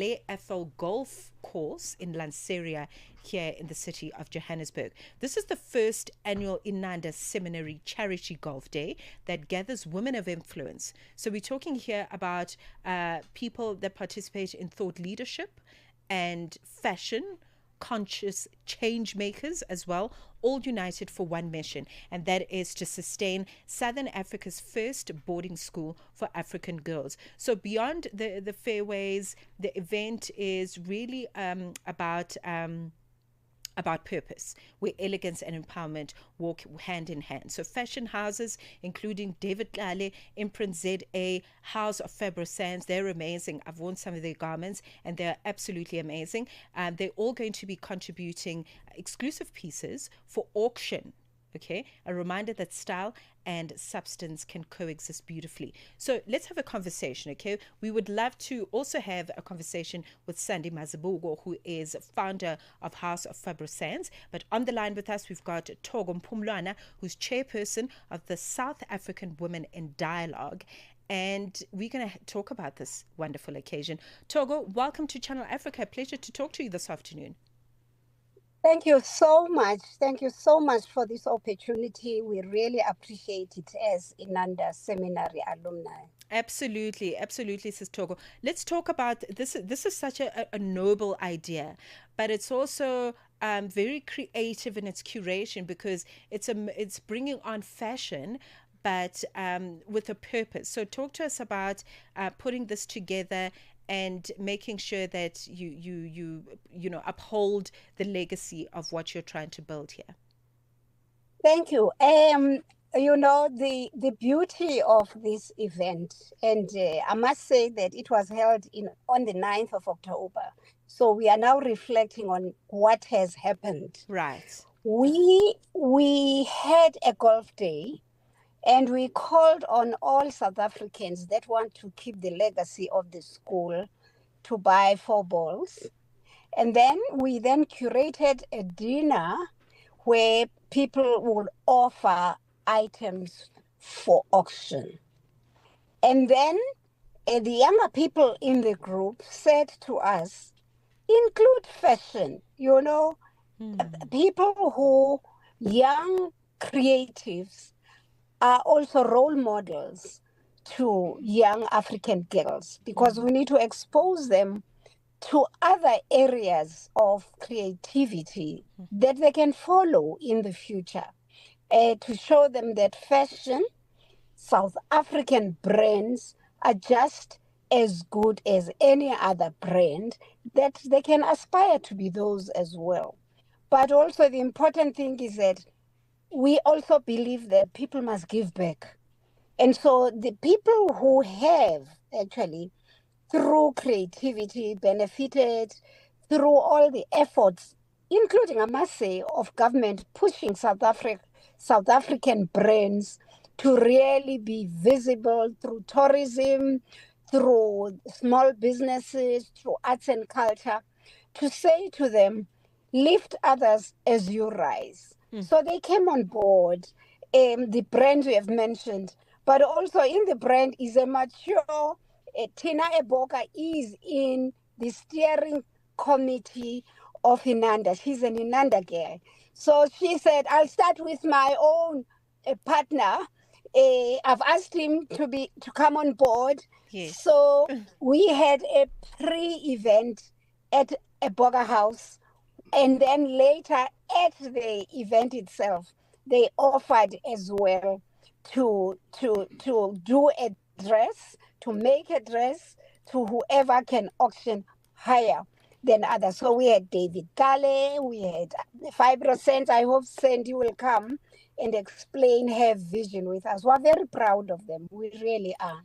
Blair Atholl Golf Course in Lanseria here in the city of Johannesburg. This is the first annual Inanda Seminary Charity Golf Day that gathers women of influence. So we're talking here about people that participate in thought leadership and fashion, conscious change makers as well, all united for one mission, and that is to sustain Southern Africa's first boarding school for African girls. So beyond the fairways, the event is really about purpose, where elegance and empowerment walk hand in hand. So fashion houses, including David Tlale, Imprint ZA, House of Fabro-Sands, they're amazing. I've worn some of their garments and they're absolutely amazing. They're all going to be contributing exclusive pieces for auction. Okay, a reminder that style and substance can coexist beautifully. So let's have a conversation. Okay, we would love to also have a conversation with Sandy Mazibuko, who is founder of House of Fabro-Sands. But on the line with us, we've got Thoko Mpumlwana, who's chairperson of the South African Women in Dialogue. And we're going to talk about this wonderful occasion. Thoko, welcome to Channel Africa. Pleasure to talk to you this afternoon. Thank you so much. Thank you so much for this opportunity. We really appreciate it as Inanda Seminary alumni. Absolutely, says Thoko. Let's talk about this. This is such a noble idea, but it's also very creative in its curation, because it's bringing on fashion, but with a purpose. So talk to us about putting this together and making sure that you uphold the legacy of what you're trying to build here. Thank you. The beauty of this event, and I must say that it was held on the 9th of October. So we are now reflecting on what has happened. Right. We had a golf day, and we called on all South Africans that want to keep the legacy of the school to buy 4 balls. And then we curated a dinner where people would offer items for auction. And then the younger people in the group said to us, include fashion, people who, young creatives, are also role models to young African girls, because we need to expose them to other areas of creativity that they can follow in the future, to show them that fashion, South African brands are just as good as any other brand, that they can aspire to be those as well. But also the important thing is that we also believe that people must give back. And so the people who have actually, through creativity, benefited through all the efforts, including, I must say, of government pushing South African brands to really be visible through tourism, through small businesses, through arts and culture, to say to them, lift others as you rise. So they came on board, the brand we have mentioned, but also in the brand is a mature, Tina Eboka is in the steering committee of Inanda. She's an Inanda girl. So she said, I'll start with my own partner. I've asked him to come on board. Yes. So we had a pre-event at Eboka House. And then later at the event itself, they offered as well to do a dress, to make a dress to whoever can auction higher than others. So we had David Tlale, we had Fabro-Sands. I hope Sandy will come and explain her vision with us. We're very proud of them. We really are.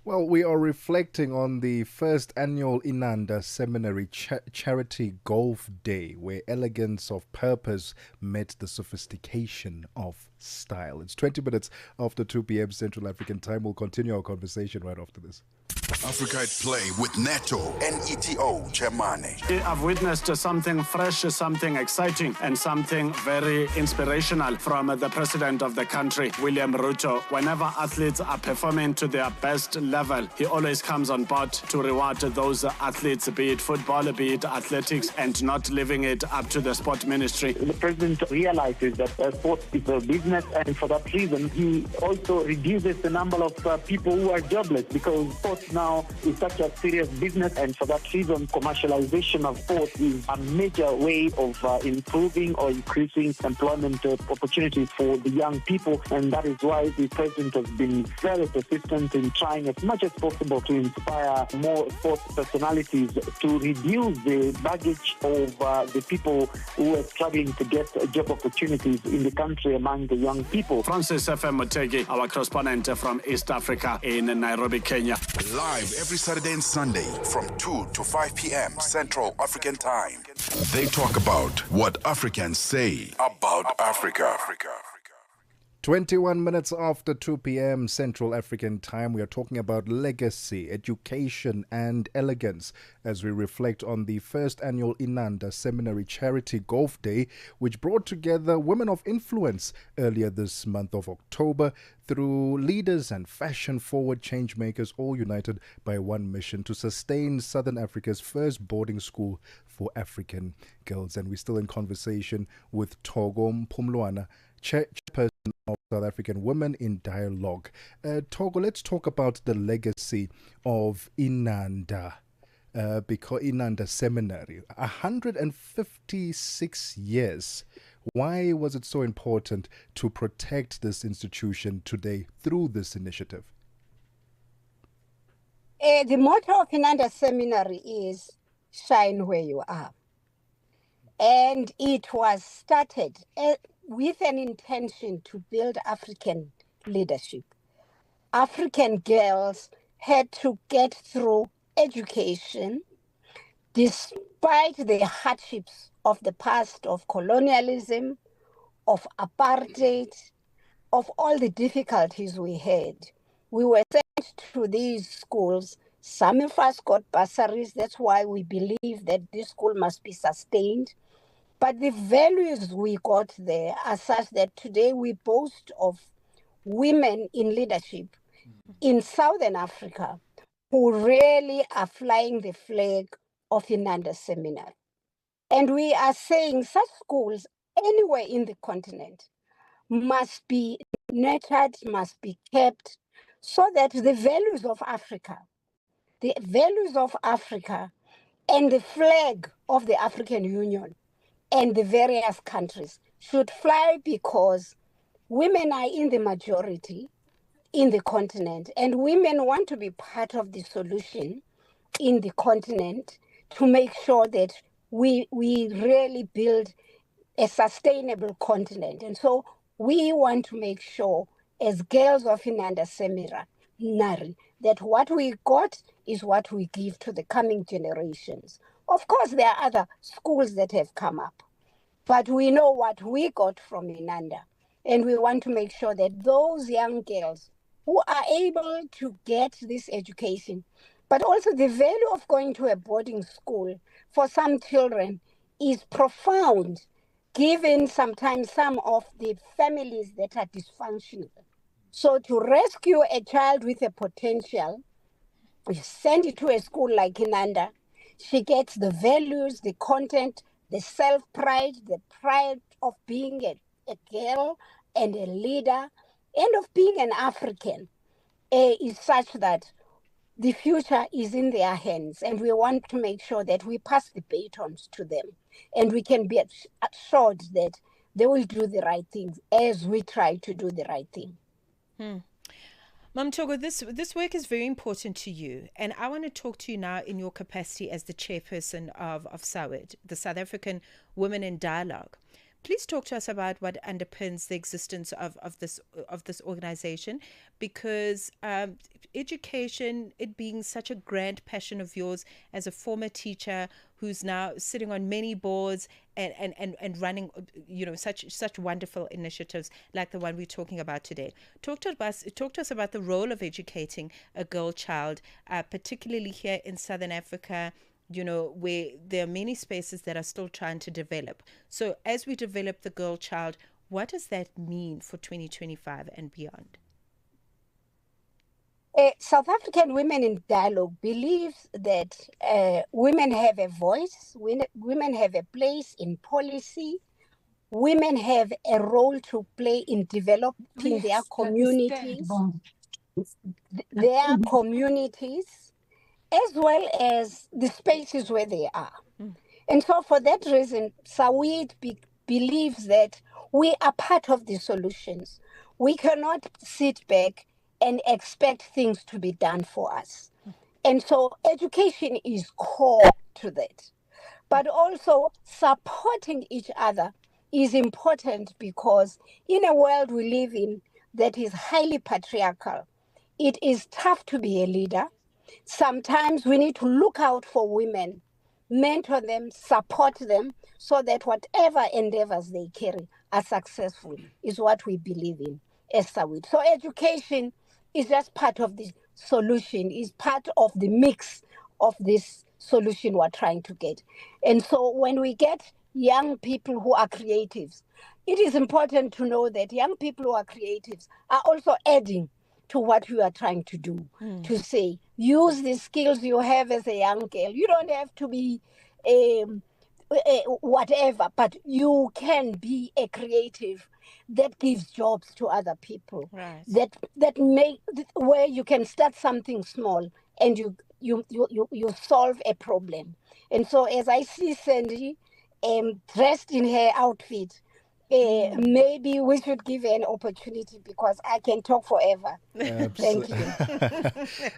Well, we are reflecting on the first annual Inanda Seminary Charity Golf Day, where elegance of purpose met the sophistication of style. It's 20 minutes after 2 p.m. Central African time. We'll continue our conversation right after this. Africa at Play with NATO and ETO Chairman. I've witnessed something fresh, something exciting, and something very inspirational from the president of the country, William Ruto. Whenever athletes are performing to their best level, he always comes on board to reward those athletes, be it football, be it athletics, and not leaving it up to the sport ministry. The president realizes that sports is a business, and for that reason, he also reduces the number of people who are jobless, because sports now is such a serious business, and for that reason, commercialization of sports is a major way of improving or increasing employment opportunities for the young people, and that is why the president has been very persistent in trying as much as possible to inspire more sports personalities to reduce the baggage of the people who are struggling to get job opportunities in the country among the young people. Francis F.M. Motegi, our correspondent from East Africa in Nairobi, Kenya. Live every Saturday and Sunday from 2 to 5 p.m. Central African Time. They talk about what Africans say about Africa. 21 minutes after 2 p.m. Central African Time, we are talking about legacy, education and elegance as we reflect on the first annual Inanda Seminary Charity Golf Day, which brought together women of influence earlier this month of October through leaders and fashion-forward changemakers, all united by one mission: to sustain Southern Africa's first boarding school for African girls. And we're still in conversation with Thoko Mpumlwana, Chairperson of South African Women in Dialogue. Thoko, let's talk about the legacy of Inanda, because Inanda Seminary, 156 years. Why was it so important to protect this institution today through this initiative? The motto of Inanda Seminary is shine where you are. And it was started with an intention to build African leadership. African girls had to get through education despite the hardships of the past, of colonialism, of apartheid, of all the difficulties we had. We were sent to these schools. Some of us got bursaries. That's why we believe that this school must be sustained. But the values we got there are such that today we boast of women in leadership in Southern Africa who really are flying the flag of Inanda Seminary. And we are saying such schools anywhere in the continent must be nurtured, must be kept, so that the values of Africa and the flag of the African Union and the various countries should fly, because women are in the majority in the continent, and women want to be part of the solution in the continent to make sure that we really build a sustainable continent. And so we want to make sure, as girls of Inanda Seminary, that what we got is what we give to the coming generations. Of course, there are other schools that have come up, but we know what we got from Inanda. And we want to make sure that those young girls who are able to get this education, but also the value of going to a boarding school for some children is profound, given sometimes some of the families that are dysfunctional. So to rescue a child with a potential, you send it to a school like Inanda, she gets the values, the content, the self-pride, the pride of being a girl and a leader, and of being an African, is such that the future is in their hands, and we want to make sure that we pass the batons to them, and we can be assured that they will do the right things as we try to do the right thing. Mmatsheko, this work is very important to you, and I want to talk to you now in your capacity as the chairperson of SAWID, the South African Women in Dialogue, Please talk to us about what underpins the existence of this organization, because education, it being such a grand passion of yours as a former teacher who's now sitting on many boards and running, such wonderful initiatives like the one we're talking about today. Talk to us about the role of educating a girl child, particularly here in Southern Africa, where there are many spaces that are still trying to develop. So as we develop the girl child, what does that mean for 2025 and beyond? South African Women in Dialogue believes that women have a voice, women have a place in policy, women have a role to play in developing their communities, as well as the spaces where they are. And so for that reason, Sawit believes that we are part of the solutions. We cannot sit back and expect things to be done for us. And so education is core to that. But also supporting each other is important, because in a world we live in that is highly patriarchal, it is tough to be a leader. Sometimes we need to look out for women, mentor them, support them, so that whatever endeavors they carry are successful, is what we believe in as Sawit. So education is just part of the solution, is part of the mix of this solution we're trying to get. And so when we get young people who are creatives, it is important to know that young people who are creatives are also adding to what we are trying to do, to say, use the skills you have as a young girl. You don't have to be whatever, but you can be a creative that gives jobs to other people. Right. That make where you can start something small and you solve a problem. And so as I see Sandy dressed in her outfit, maybe we should give her an opportunity, because I can talk forever. Thank you.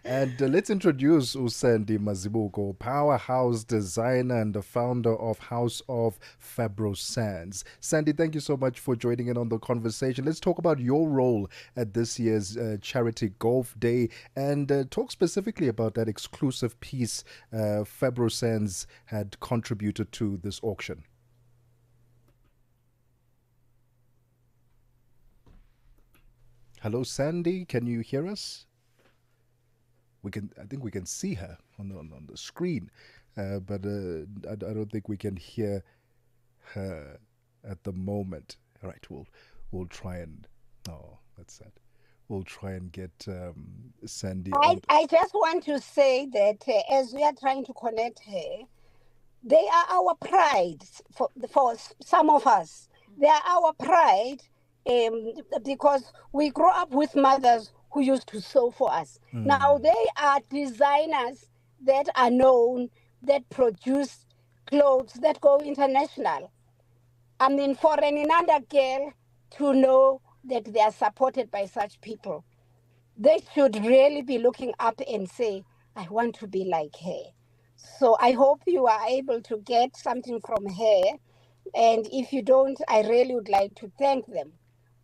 And let's introduce Usendi Mazibuko, powerhouse designer and the founder of House of Fabro Sands. Sandy, thank you so much for joining in on the conversation. Let's talk about your role at this year's Charity Golf Day, and talk specifically about that exclusive piece Fabro Sands had contributed to this auction. Hello, Sandy. Can you hear us? I think we can see her on the screen, but I don't think we can hear her at the moment. All right, we'll try and. Oh, that's sad. We'll try and get Sandy. I just want to say that as we are trying to connect her, they are our pride for some of us. They are our pride. Because we grew up with mothers who used to sew for us. Now they are designers that are known, that produce clothes that go international. I mean, for an Inanda girl to know that they are supported by such people, they should really be looking up and say, I want to be like her. So I hope you are able to get something from her. And if you don't, I really would like to thank them,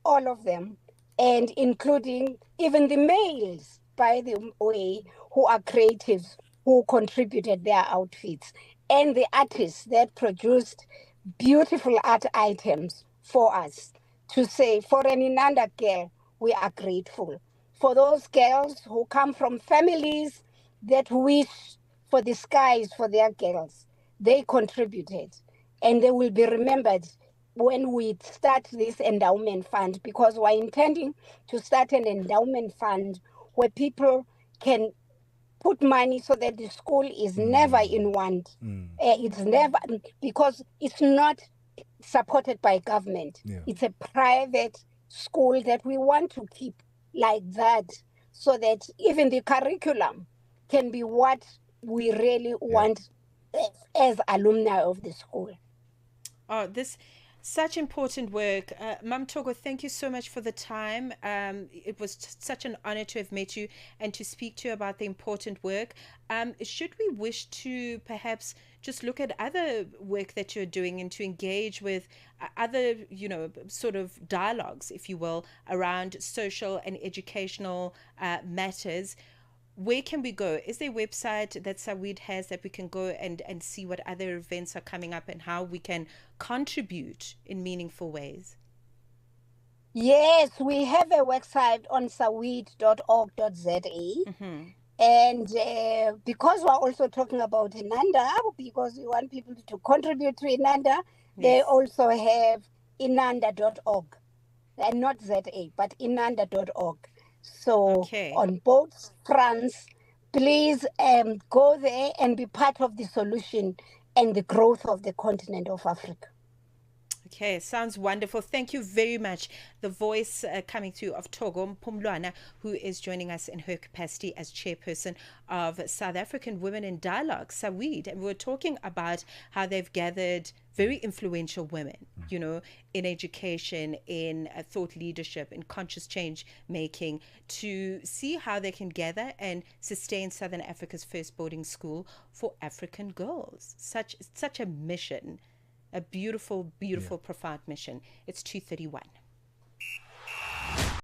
all of them, and including even the males, by the way, who are creatives, who contributed their outfits, and the artists that produced beautiful art items for us, to say, for an Inanda girl, we are grateful. For those girls who come from families that wish for the skies for their girls, they contributed, and they will be remembered when we start this endowment fund, because we're intending to start an endowment fund where people can put money so that the school is never in want. It's never, because it's not supported by government. Yeah. It's a private school that we want to keep like that, so that even the curriculum can be what we really want as alumni of the school. Oh, this Such important work. Mpumlwana, thank you so much for the time. It was such an honor to have met you and to speak to you about the important work. Should we wish to perhaps just look at other work that you're doing and to engage with other, sort of dialogues, if you will, around social and educational matters, where can we go? Is there a website that Saweed has that we can go and see what other events are coming up and how we can contribute in meaningful ways? Yes, we have a website on saweed.org.za. Mm-hmm. And because we're also talking about Inanda, because we want people to contribute to Inanda, they Yes. also have inanda.org. And not ZA, but inanda.org. So Okay. on both fronts, please go there and be part of the solution and the growth of the continent of Africa. Okay, sounds wonderful. Thank you very much. The voice coming through of Thoko Mpumlwana, who is joining us in her capacity as chairperson of South African Women in Dialogue, SAWED. And we're talking about how they've gathered very influential women, in education, in thought leadership, in conscious change making, to see how they can gather and sustain Southern Africa's first boarding school for African girls. Such a mission. A beautiful, profound mission. It's 2:31.